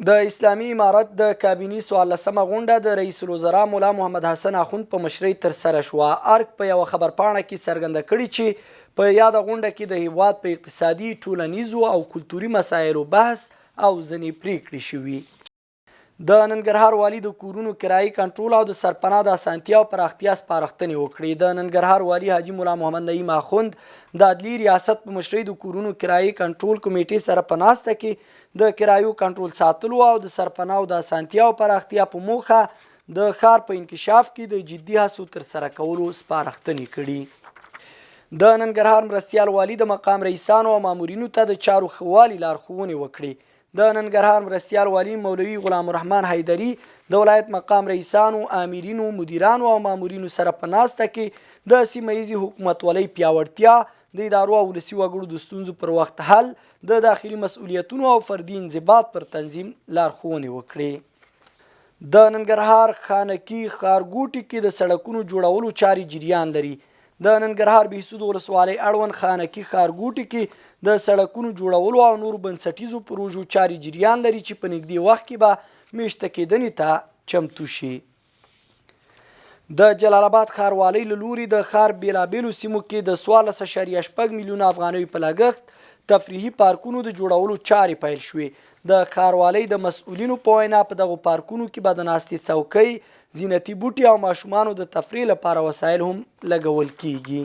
د اسلامي امارت د کابینې 14مه غونډه د رئیس الوزرا مولا محمد حسن اخوند په مشرۍ ترسره شوه. ارګ په یوه خبرپاڼه کې څرګنده کړي چې په یاده غونډه کې د هیواد په اقتصادي، ټولنیزو او کلتوري مسایلو بحث او ځینې پریکړې شوي. د ننګرهار والي د کورونو کرایي کنټرول او د سرپناه د اسانتیا او پراختیا سپارښتنې وکړې. د ننګرهار والي حاجي مولا محمد نعیم اخوند د عدلي ریاست په مشرۍ د کورونو کرایي کنټرول کمیټې سره په ناسته کې د کرایو کنټرول ساتلو او د سرپناه او د اسانتیا او پراختیا په موخه د ښار په انکشاف کې د جدي هڅو ترسره کولو سپارښتنې کړي. د ننګرهار مرستیال والي د مقام رئیسانو او مامورینو ته د چارو ښه والي لارښوونې وکړې. د ننګرهار مرستیال والي مولوي غلام الرحمن حیدري د ولایت مقام رئیسانو، آمرینو، مدیرانو او مامورینو سره په ناسته کې د سیمه ییزې حکومتولۍ پیاوړتیا، د ادارو او ولسي وګړو د ستونزو پر وخت حل، د داخلي مسؤلیتونو او فردي انضباط پر تنظیم لارښوونې وکړې. د ننګرهار خانکي ښارګوټي کې د سړکونو جوړولو چارې جریان لري. د ننګرهار بهسود ولسوالۍ اړوند خانکي ښارګوټي کې د سړکونو جوړولو او نورو بنسټیزو پروژو چارې جریان لري چې په نږدې وخت کې به میشته کېدنې ته چمتو شي. د جلالاباد ښاروالۍ له لوري د ښار بیلابیلو سیمو کې د 14.6 میلیونه افغانیو په لګښت تفریحي پارکونو د جوړولو چارې پیل شوې. د ښاروالۍ د مسؤلینو په وینا په دغو پارکونو کې به د ناستې څوکۍ، زینتي بوټي او ماشومانو د تفریح لپاره وسایل هم لګول کیږي.